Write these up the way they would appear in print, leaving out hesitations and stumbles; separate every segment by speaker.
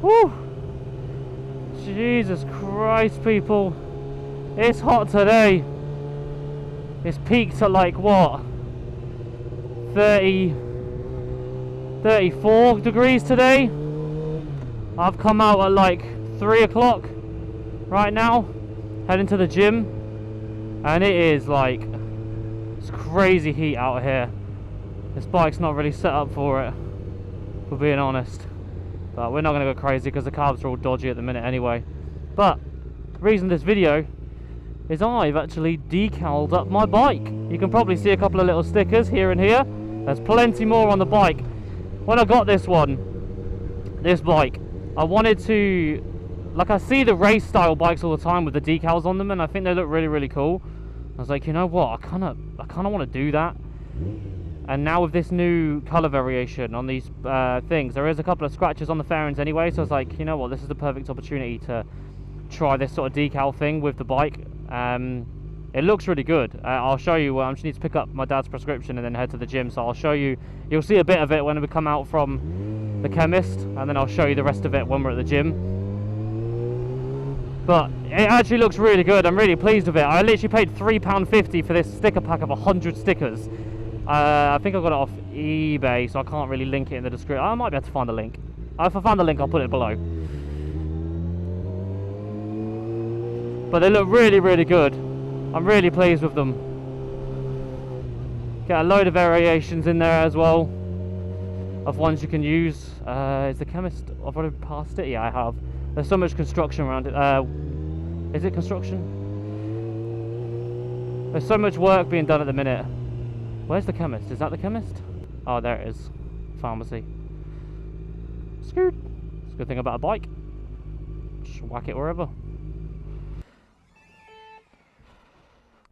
Speaker 1: Woo! Jesus Christ, people. It's hot today. It's peaked at like what? 34 degrees today. I've come out at like 3 o'clock right now, heading to the gym, and it is like, it's crazy heat out here. This bike's not really set up for it, for being honest. But we're not going to go crazy because the carbs are all dodgy at the minute anyway. But the reason this video is I've actually decaled up my bike. You can probably see a couple of little stickers here and here. There's plenty more on the bike. When I got this bike, I wanted to, like, I see the race style bikes all the time with the decals on them, and I think they look really, really cool. I was like, you know what, I kind of want to do that. And now with this new colour variation on these things, there is a couple of scratches on the fairings anyway, so I was like, you know what, this is the perfect opportunity to try this sort of decal thing with the bike. It looks really good. I'll show you. I just need to pick up my dad's prescription and then head to the gym, so I'll show you. You'll see a bit of it when we come out from the chemist, and then I'll show you the rest of it when we're at the gym. But it actually looks really good. I'm really pleased with it. I literally paid £3.50 for this sticker pack of 100 stickers. I think I got it off eBay, so I can't really link it in the description. I might be able to find the link. If I find the link, I'll put it below. But they look really, really good. I'm really pleased with them. Get a load of variations in there as well, of ones you can use. Is the chemist, I've already passed it? Yeah, I have. There's so much construction around it. Is it construction? There's so much work being done at the minute. Where's the chemist? Is that the chemist? Oh, there it is. Pharmacy. Scoot. It's a good thing about a bike. Just whack it wherever.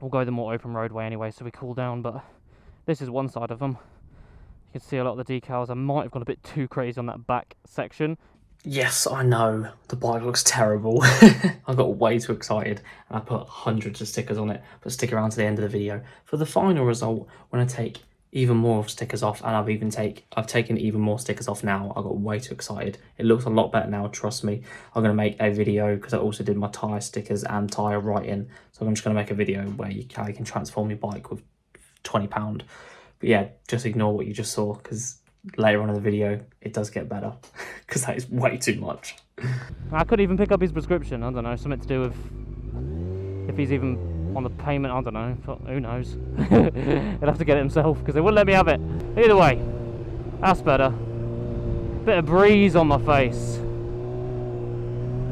Speaker 1: We'll go the more open roadway anyway, so we cool down, but this is one side of them. You can see a lot of the decals. I might have gone a bit too crazy on that back section.
Speaker 2: Yes, I know, the bike looks terrible. I got way too excited and I put hundreds of stickers on it, but stick around to the end of the video for the final result when I take even more stickers off, and I've taken even more stickers off now. I got way too excited. It looks a lot better now, trust me. I'm going to make a video because I also did my tyre stickers and tyre writing, so I'm just going to make a video where you can transform your bike with £20. But yeah, just ignore what you just saw, because later on in the video it does get better, because that is way too much.
Speaker 1: I could even pick up his prescription. I don't know, something to do with if he's even on the payment. I don't know, who knows. He'll have to get it himself because they wouldn't let me have it. Either way, that's better. Bit of breeze on my face,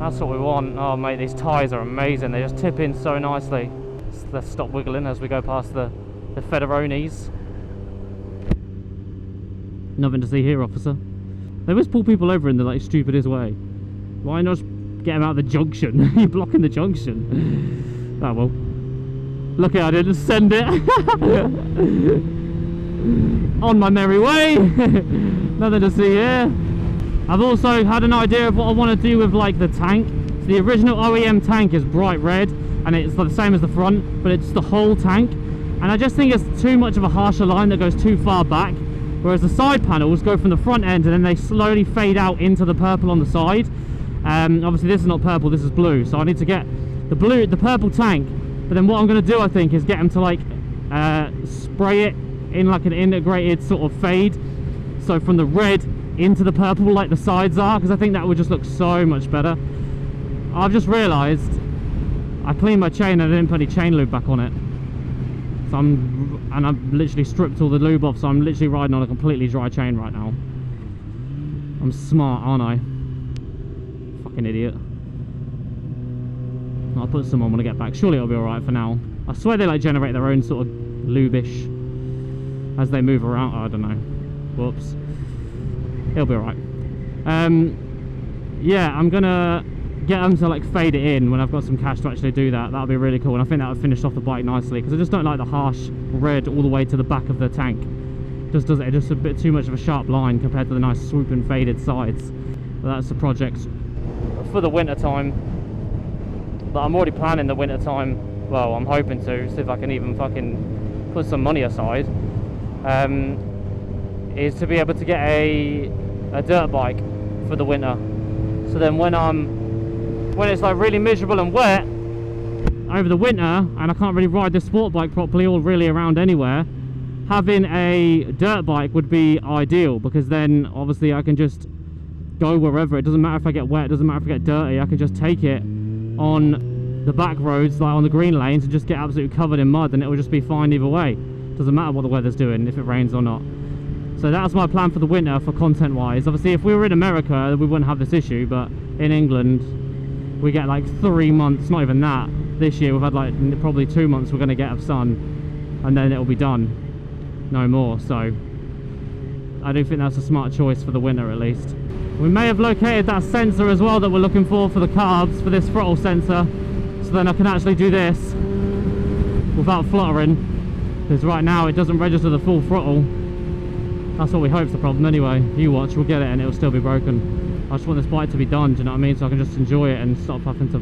Speaker 1: that's what we want. Oh mate, these tyres are amazing. They just tip in so nicely. Let's stop wiggling as we go past the Federonis. Nothing to see here, officer. They always pull people over in the like stupidest way. Why not get them out of the junction? You're blocking the junction. Oh well. Lucky I didn't send it. On my merry way. Nothing to see here. I've also had an idea of what I want to do with like the tank. So the original OEM tank is bright red, and it's the same as the front, but it's the whole tank. And I just think it's too much of a harsher line that goes too far back. Whereas the side panels go from the front end and then they slowly fade out into the purple on the side. Obviously this is not purple, this is blue, so I need to get the purple tank. But then what I'm going to do, I think, is get them to like spray it in like an integrated sort of fade, so from the red into the purple like the sides are, because I think that would just look so much better. I've just realised I cleaned my chain and I didn't put any chain lube back on it. So I've literally stripped all the lube off, so I'm literally riding on a completely dry chain right now. I'm smart, aren't I? Fucking idiot. I'll put some on when I get back. Surely it'll be alright for now. I swear they like generate their own sort of lube-ish as they move around. Oh, I don't know. Whoops. It'll be alright. Yeah, I'm gonna get them to like fade it in when I've got some cash to actually do that. That'll be really cool, and I think that would finish off the bike nicely, because I just don't like the harsh red all the way to the back of the tank. Just does it just a bit too much of a sharp line compared to the nice swooping faded sides. But that's the project for the winter time. But I'm already planning the winter time. Well, I'm hoping to see if I can even fucking put some money aside. Is to be able to get a dirt bike for the winter. So then when it's like really miserable and wet over the winter, and I can't really ride this sport bike properly or really around anywhere, having a dirt bike would be ideal, because then obviously I can just go wherever. It doesn't matter if I get wet, it doesn't matter if I get dirty, I can just take it on the back roads, like on the green lanes, and just get absolutely covered in mud, and it will just be fine either way. Doesn't matter what the weather's doing, if it rains or not. So that's my plan for the winter, for content wise. Obviously if we were in America we wouldn't have this issue, but in England we get like 3 months, not even that. This year we've had like probably 2 months we're going to get of sun, and then it'll be done. No more. So I do think that's a smart choice for the winter at least. We may have located that sensor as well that we're looking for the carbs, for this throttle sensor, so then I can actually do this without fluttering, because right now it doesn't register the full throttle. That's what we hope's the problem anyway. You watch, we'll get it and it'll still be broken. I just want this bike to be done, do you know what I mean, so I can just enjoy it and stop having to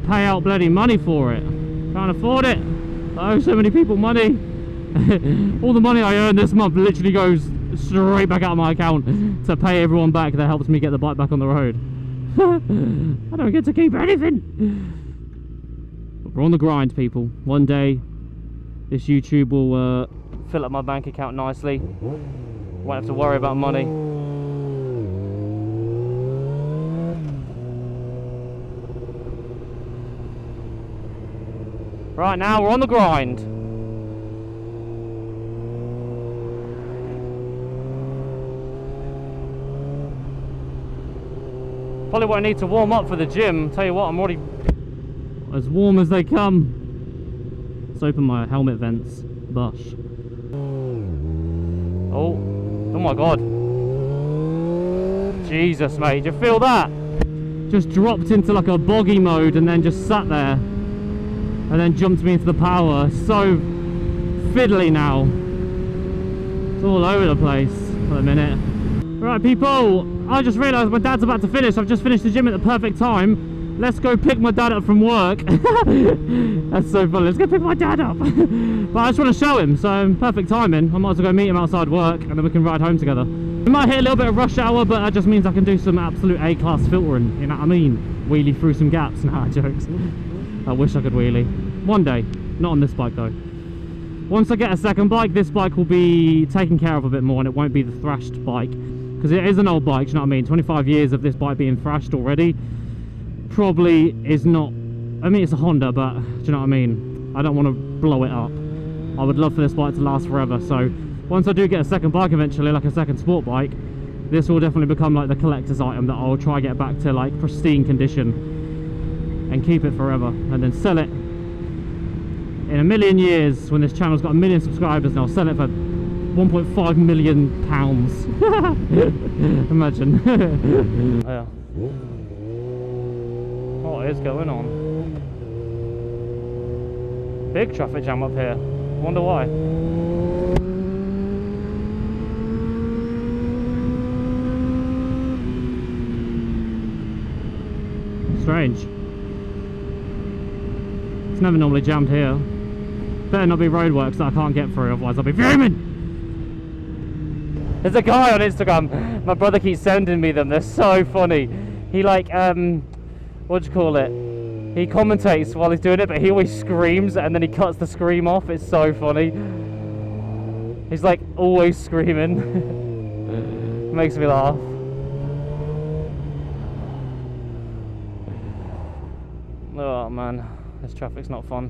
Speaker 1: pay out bloody money for it. Can't afford it. I owe so many people money. All the money I earn this month literally goes straight back out of my account to pay everyone back that helps me get the bike back on the road. I don't get to keep anything. But we're on the grind, people. One day this YouTube will fill up my bank account nicely. Won't have to worry about money. Right now we're on the grind. Probably won't need to warm up for the gym. Tell you what, I'm already as warm as they come. Let's open my helmet vents. Bush. Oh my god. Jesus, mate, do you feel that? Just dropped into like a boggy mode and then just sat there. And then jumped me into the power. So fiddly now. It's all over the place for a minute. Right, people, I just realised my dad's about to finish. I've just finished the gym at the perfect time. Let's go pick my dad up from work. That's so funny. Let's go pick my dad up. But I just want to show him, so perfect timing. I might as well go meet him outside work and then we can ride home together. We might hit a little bit of rush hour, but that just means I can do some absolute A-class filtering. You know what I mean? Wheelie through some gaps. Nah, jokes. I wish I could wheelie. One day. Not on this bike though. Once I get a second bike, this bike will be taken care of a bit more and it won't be the thrashed bike. Because it is an old bike, do you know what I mean? 25 years of this bike being thrashed already probably is not... I mean, it's a Honda, but do you know what I mean? I don't want to blow it up. I would love for this bike to last forever. So once I do get a second bike eventually, like a second sport bike, this will definitely become like the collector's item that I'll try to get back to like pristine condition and keep it forever and then sell it in a million years when this channel's got 1 million subscribers, and I'll sell it for £1.5 million. Imagine. Yeah. What is going on? Big traffic jam up here. Wonder why. Strange. It's never normally jammed here. Better not be roadworks that I can't get through, otherwise I'll be fuming. There's a guy on Instagram, my brother keeps sending me them, they're so funny. He like, what do you call it? He commentates while he's doing it, but he always screams and then he cuts the scream off. It's so funny. He's like always screaming. Makes me laugh. Oh man, this traffic's not fun.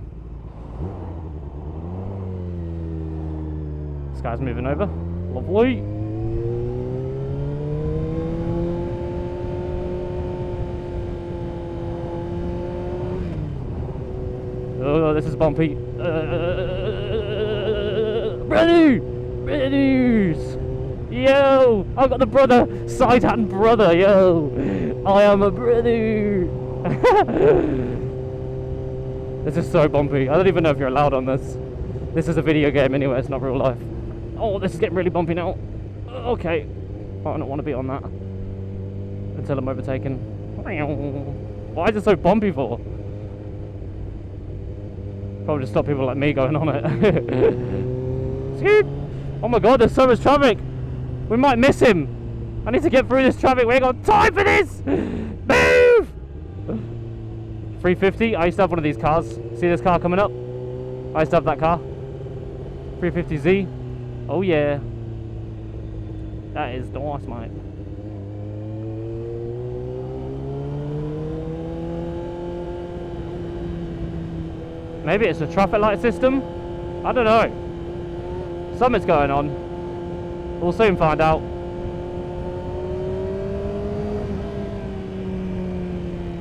Speaker 1: This guy's moving over. Lovely. Oh, this is bumpy. Brothers! Yo! I've got the brother! Side hand brother, yo! I am a brother! This is so bumpy. I don't even know if you're allowed on this. This is a video game anyway, it's not real life. Oh, this is getting really bumpy now. Okay. I don't want to be on that until I'm overtaken. Why is it so bumpy for? Probably just stop people like me going on it. Oh my god, there's so much traffic. We might miss him. I need to get through this traffic. We ain't got time for this. Move. 350. I used to have one of these cars. See this car coming up? I used to have that car. 350Z. Oh yeah. That is nice, mate. Maybe it's a traffic light system? I don't know. Something's going on. We'll soon find out.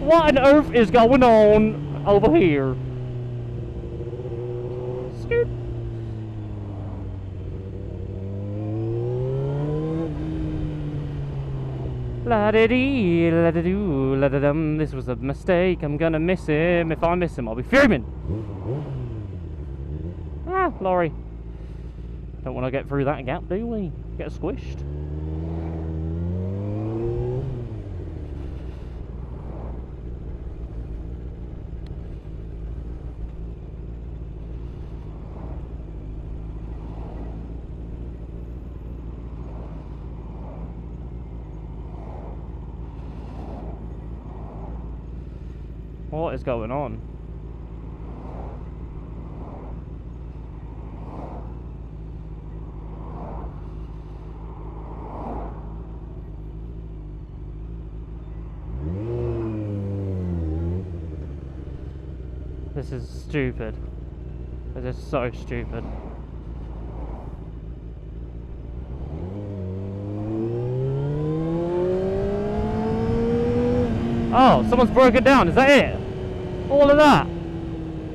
Speaker 1: What on earth is going on over here? Scoot. La-da-dee, la-da-doo, la-da-dum. This was a mistake. I'm gonna miss him. If I miss him, I'll be fuming. Ah, lorry. Don't want to get through that gap, do we? Get squished. What is going on? This is stupid. This is so stupid. Oh, someone's broken down, is that it? All of that?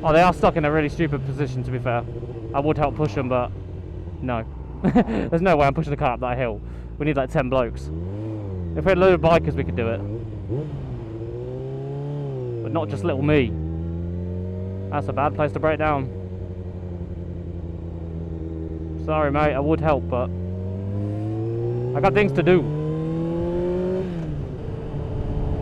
Speaker 1: Oh, they are stuck in a really stupid position, to be fair. I would help push them, but no. There's no way I'm pushing the car up that hill. We need like 10 blokes. If we had a load of bikers, we could do it. But not just little me. That's a bad place to break down. Sorry, mate, I would help, but I got things to do.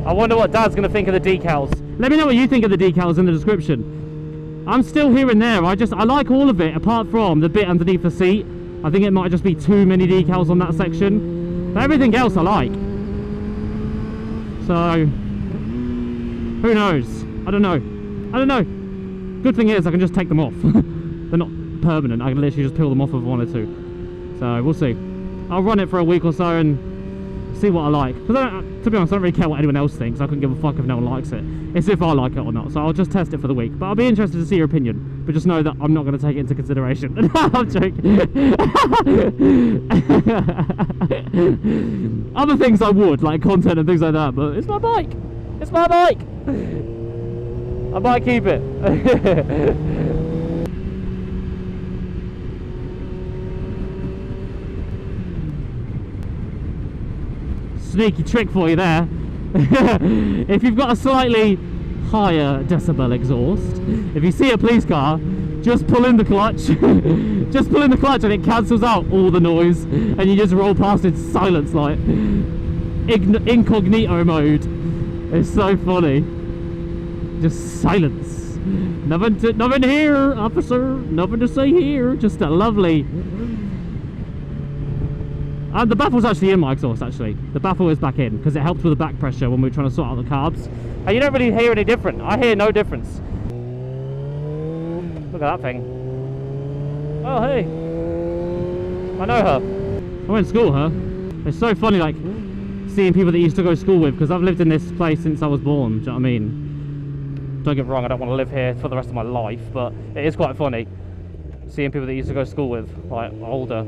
Speaker 1: I wonder what Dad's going to think of the decals. Let me know what you think of the decals in the description. I'm still here and there. I like all of it, apart from the bit underneath the seat. I think it might just be too many decals on that section. But everything else I like. So, who knows? I don't know. Good thing is I can just take them off. They're not permanent. I can literally just peel them off if I wanted to. So we'll see. I'll run it for a week or so and see what I like. Because to be honest, I don't really care what anyone else thinks. I couldn't give a fuck if no one likes it. It's if I like it or not. So I'll just test it for the week. But I'll be interested to see your opinion. But just know that I'm not going to take it into consideration. I'm joking. Other things I would, like content and things like that. But it's my bike. It's my bike. I might keep it. Sneaky trick for you there. If you've got a slightly higher decibel exhaust, if you see a police car, just pull in the clutch. Just pull in the clutch and it cancels out all the noise and you just roll past in silence, like incognito mode. It's so funny. Just silence. Nothing here, officer. Nothing to say here. Just a lovely. And the baffle's actually in my exhaust, actually. The baffle is back in, because it helps with the back pressure when we're trying to sort out the carbs. And you don't really hear any different. I hear no difference. Look at that thing. Oh, hey. I know her. I went to school with her. It's so funny, like, seeing people that you used to go to school with, because I've lived in this place since I was born, do you know what I mean? Don't get me wrong, I don't want to live here for the rest of my life, but it is quite funny seeing people that you used to go to school with, like, older.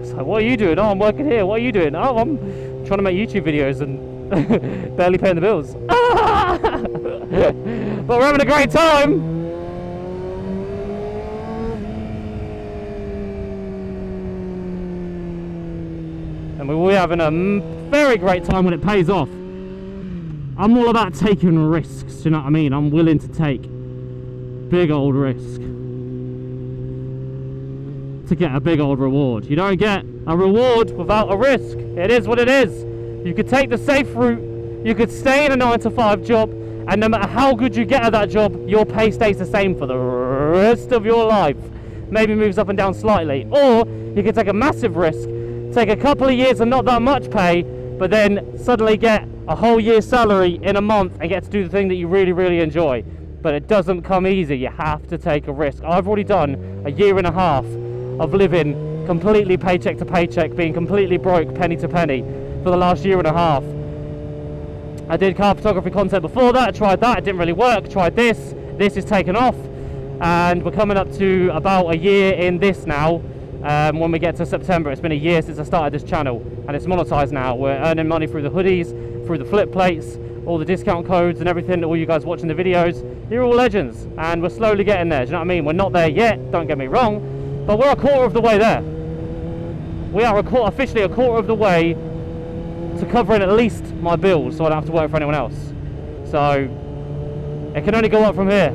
Speaker 1: So, what are you doing? Oh, I'm working here. What are you doing? Oh, I'm trying to make YouTube videos and barely paying the bills. But we're having a great time. And we're having a very great time when it pays off. I'm all about taking risks, you know what I mean? I'm willing to take big old risk to get a big old reward. You don't get a reward without a risk. It is what it is. You could take the safe route, you could stay in a 9-to-5 job, and no matter how good you get at that job, your pay stays the same for the rest of your life. Maybe moves up and down slightly. Or you could take a massive risk, take a couple of years and not that much pay, but then suddenly get a whole year's salary in a month and get to do the thing that you really, really enjoy. But it doesn't come easy. You have to take a risk. I've already done a year and a half of living completely paycheck to paycheck, being completely broke penny to penny for the last year and a half. I did car photography content before that, tried that, it didn't really work, tried this is taken off, and we're coming up to about a year in this now. When we get to September, it's been a year since I started this channel, and it's monetized now. We're earning money through the hoodies, through the flip plates, all the discount codes and everything. All you guys watching the videos, you're all legends, and we're slowly getting there. Do you know what I mean? We're not there yet, don't get me wrong, but we're a quarter of the way there. We are officially a quarter of the way to covering at least my bills, so I don't have to work for anyone else. So it can only go up from here.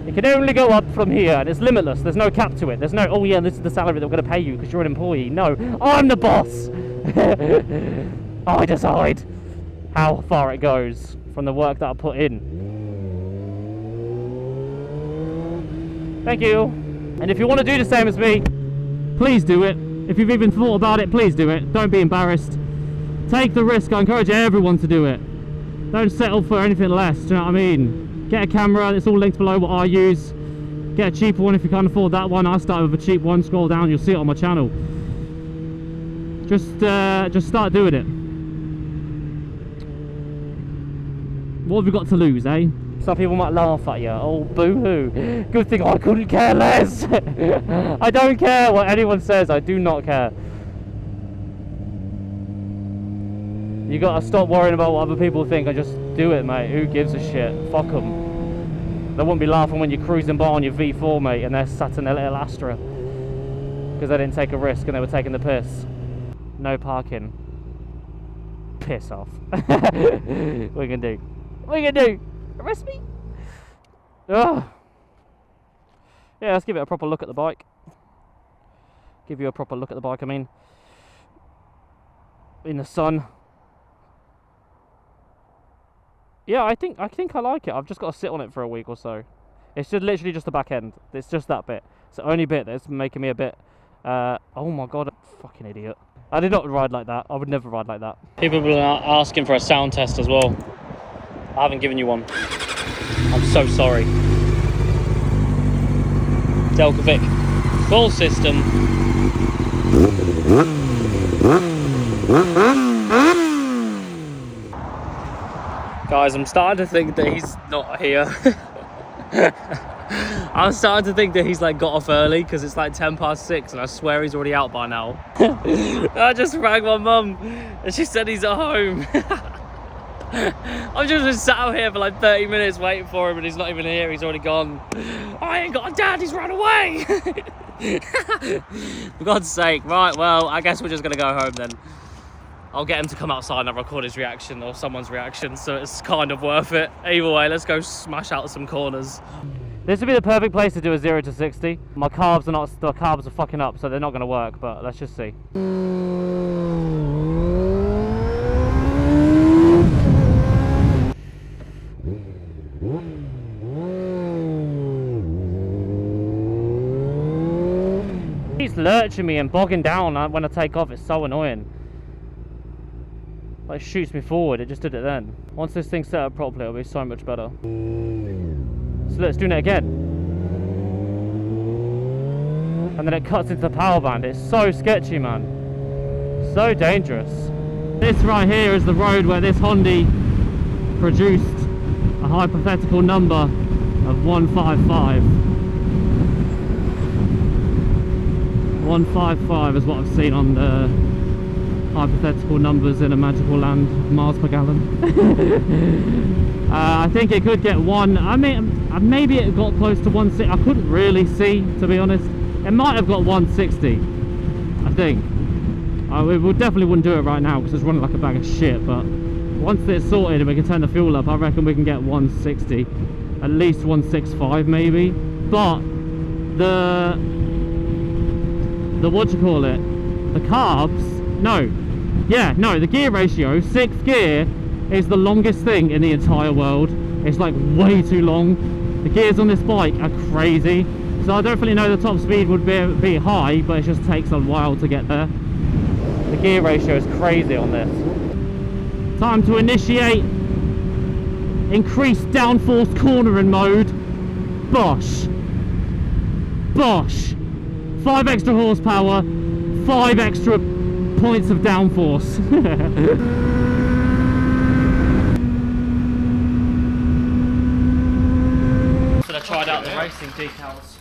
Speaker 1: It can only go up from here, and it's limitless. There's no cap to it. There's no, oh yeah, this is the salary that we're going to pay you because you're an employee. No, I'm the boss. I decide how far it goes from the work that I put in. Thank you. And if you want to do the same as me, please do it. If you've even thought about it, please do it. Don't be embarrassed. Take the risk. I encourage everyone to do it. Don't settle for anything less. Do you know what I mean? Get a camera. It's all linked below what I use. Get a cheaper one if you can't afford that one. I started with a cheap one. Scroll down, you'll see it on my channel. Just start doing it. What have you got to lose, eh? Some people might laugh at you. Oh, boo-hoo. Good thing I couldn't care less. I don't care what anyone says. I do not care. You gotta stop worrying about what other people think and just do it, mate. Who gives a shit? Fuck them. They wouldn't be laughing when you're cruising by on your V4, mate, and they're sat in their little Astra because they didn't take a risk and they were taking the piss. No parking. Piss off. What are you gonna do? What are you gonna do? Arrest me? Ugh. Yeah, let's give it a proper look at the bike. Give you a proper look at the bike, I mean. In the sun. Yeah, I think I like it. I've just got to sit on it for a week or so. It's just literally just the back end. It's just that bit. It's the only bit that's making me a bit... oh my god, fucking idiot. I did not ride like that. I would never ride like that. People have been asking for a sound test as well. I haven't given you one. I'm so sorry. Delcovic, full system. Guys, I'm starting to think that he's not here. I'm starting to think that he's like got off early because it's like 6:10 and I swear he's already out by now. I just rang my mum and she said he's at home. I've just been sat out here for like 30 minutes waiting for him and he's not even here, he's already gone. I ain't got a dad, he's run away. For God's sake. Right, well, I guess we're just gonna go home then. I'll get him to come outside and I'll record his reaction or someone's reaction, so it's kind of worth it. Either way, let's go smash out some corners. This would be the perfect place to do a 0 to 60. My carbs are fucking up, so they're not gonna work, but let's just see. He's lurching me and bogging down when I take off. It's so annoying. Like, it shoots me forward. It just did it then. Once this thing's set up properly, it'll be so much better. So let's do it again. And then it cuts into the power band. It's so sketchy, man. So dangerous. This right here is the road where this HOODIE produced a hypothetical number of 155. 155 is what I've seen on the hypothetical numbers in a magical land, miles per gallon. I think it could get one. I mean, maybe it got close to 160. I couldn't really see, to be honest. It might have got 160, I think. We definitely wouldn't do it right now because it's running like a bag of shit, but once it's sorted and we can turn the fuel up, I reckon we can get 160, at least 165 maybe. But the what do you call it, the carbs, the gear ratio, 6th gear is the longest thing in the entire world. It's like way too long. The gears on this bike are crazy, so I don't really know the top speed would be high, but it just takes a while to get there. The gear ratio is crazy on this. Time to initiate increased downforce cornering mode. Bosh. Bosh. 5 extra horsepower, 5 extra points of downforce. So I tried out the racing decals.